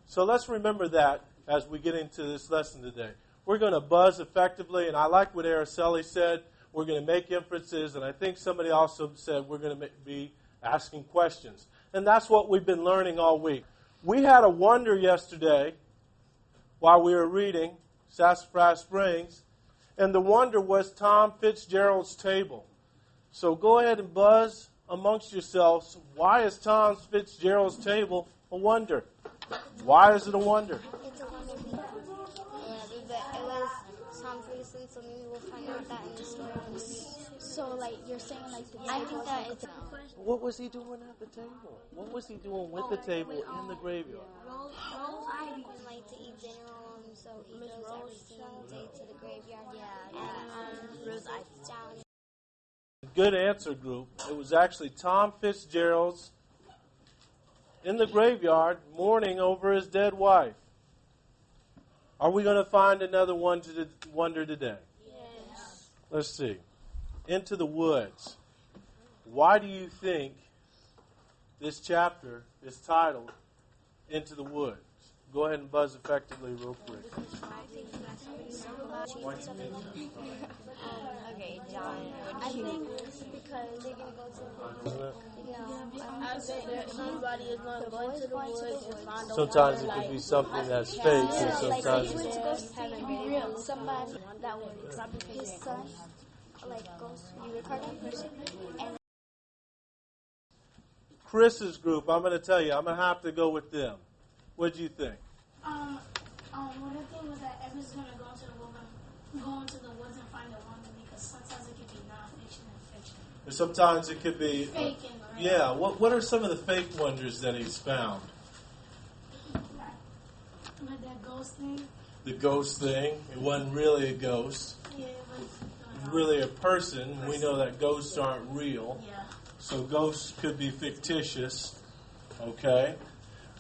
So let's remember that as we get into this lesson today. We're going to buzz effectively, and I like what Araceli said. We're going to make inferences, and I think somebody also said we're going to be asking questions. And that's what we've been learning all week. We had a wonder yesterday while we were reading Sassafras Springs, and the wonder was Tom Fitzgerald's table. So go ahead and buzz amongst yourselves. Why is Tom Fitzgerald's table a wonder? Why is it a wonder? It's a wonder because it was Tom Ferguson, so maybe we'll find out that in the story. So, like, you're saying, like, the table. I think that it's What was he doing at the table? What was he doing with the table in the graveyard? I would like to eat dinner on him, so he goes every single day to the graveyard. Yeah, Rose down. Good answer, group. It was actually Tom Fitzgerald's in the graveyard mourning over his dead wife. Are we going to find another wonder today? Yes. Let's see. Into the Woods. Why do you think this chapter is titled Into the Woods? Go ahead and buzz effectively real quick. Okay, John. I think it's because they're going to go to the I think that somebody is going to go into the woods and find a sometimes it could be something that's fake, and sometimes he went to go see real somebody that would his son, like, goes to be reincarnated. And Chris's group, I'm going to tell you, I'm going to have to go with them. What do you think? Well, the thing was that Evan's going to go into the woods and find a wonder because sometimes it could be non-fiction and fiction. And sometimes it could be... Fake and real. Yeah, what are some of the fake wonders that he's found? Like that ghost thing. The ghost thing. It wasn't really a ghost. Yeah, it was Really a person. We know that ghosts aren't real. yeah. So ghosts could be fictitious. Okay.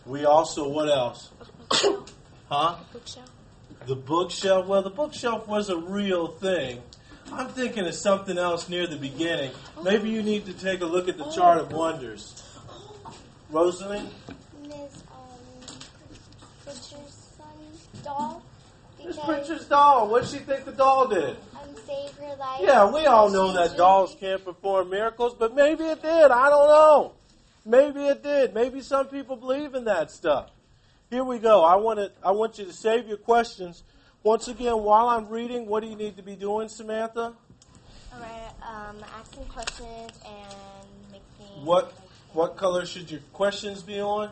We also, what else? Huh? bookshelf. The bookshelf. Well, the bookshelf was a real thing. I'm thinking of something else near the beginning. Maybe you need to take a look at the chart of wonders. Rosalie? Miss Pritchard's son doll. Miss Pritchard's doll. What did she think the doll did? Save her life. Yeah, we all know that dolls can't perform miracles, but maybe it did. I don't know. Maybe it did. Maybe some people believe in that stuff. Here we go. I want you to save your questions. Once again, while I'm reading, what do you need to be doing, Samantha? All right, asking questions and making... What color should your questions be on?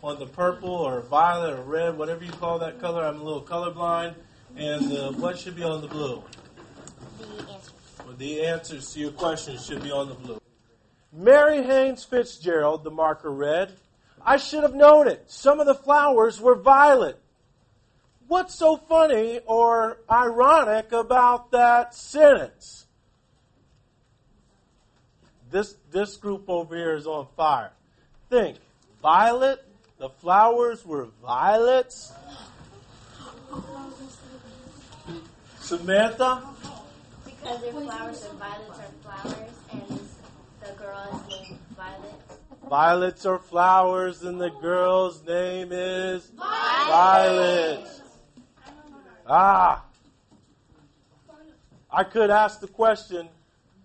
On the purple or violet or red, whatever you call that color. I'm a little colorblind. And what should be on the blue? The answers. Well, the answers to your questions should be on the blue. Mary Haynes Fitzgerald, the marker read, I should have known it. Some of the flowers were violet. What's so funny or ironic about that sentence? This group over here is on fire. Think, violet, the flowers were violets. Samantha? Because their flowers are violets are flowers, and the girl is named Violet. Violets are flowers, and the girl's name is Violet. Ah. I could ask the question,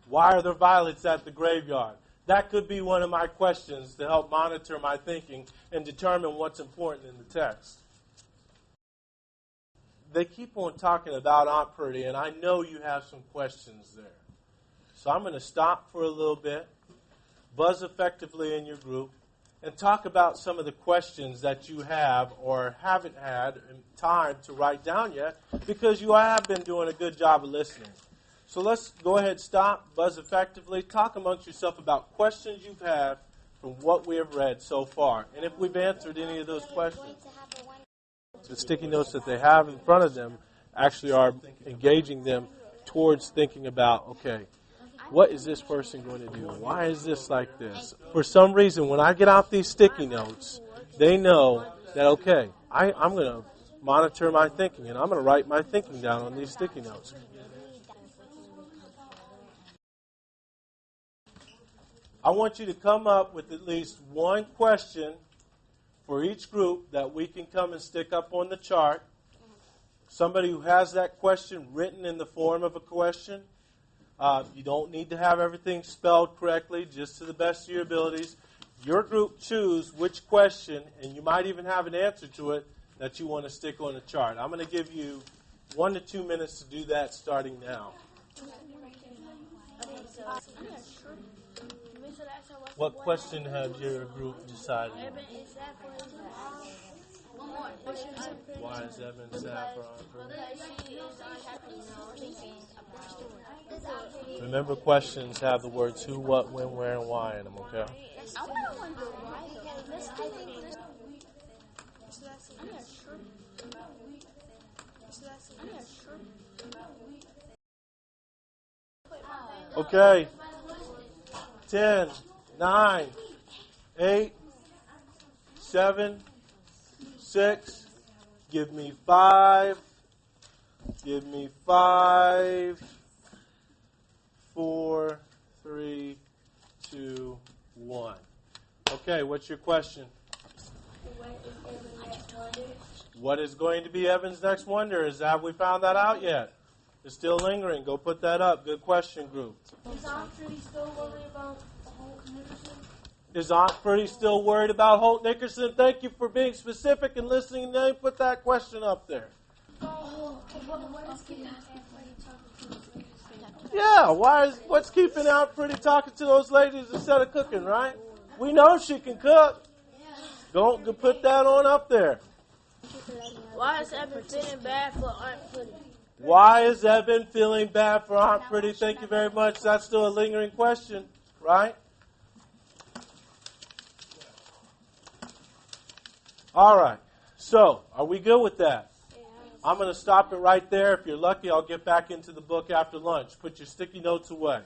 why are there violets at the graveyard? That could be one of my questions to help monitor my thinking and determine what's important in the text. They keep on talking about Aunt Purdy, and I know you have some questions there. So I'm going to stop for a little bit, buzz effectively in your group, and talk about some of the questions that you have or haven't had time to write down yet, because you have been doing a good job of listening. So let's go ahead, stop, buzz effectively, talk amongst yourself about questions you've had from what we have read so far. And if we've answered any of those questions. The sticky notes that they have in front of them actually are engaging them towards thinking about, okay, what is this person going to do? Why is this like this? For some reason, when I get out these sticky notes, they know that, okay, I'm going to monitor my thinking, and I'm going to write my thinking down on these sticky notes. I want you to come up with at least one question for each group that we can come and stick up on the chart. Somebody who has that question written in the form of a question. You don't need to have everything spelled correctly, just to the best of your abilities. Your group choose which question, and you might even have an answer to it, that you want to stick on the chart. I'm going to give you 1 to 2 minutes to do that starting now. What question has your group decided? Why is Evan sad for Remember, questions have the words who, what, when, where, and why in them, okay? I want to wonder why. Okay. 10, 9, 8, 7, 6. Give me 5. Give me 5. 4, 3, 2, 1. Okay, what's your question? What is going to be Evan's next wonder? Have we found that out yet? It's still lingering. Go put that up. Good question, group. Is Aunt Pretty still worried about Holt Nickerson? Is Aunt Pretty still worried about Holt Nickerson? Thank you for being specific and listening. Then put that question up there. Yeah, what's keeping Aunt Pretty talking to those ladies instead of cooking, right? We know she can cook. Don't put that on up there. Why is Evan feeling bad for Aunt Pretty? Why is Evan feeling bad for Aunt Pretty? Thank you very much. That's still a lingering question, right? All right. So, are we good with that? I'm going to stop it right there. If you're lucky, I'll get back into the book after lunch. Put your sticky notes away.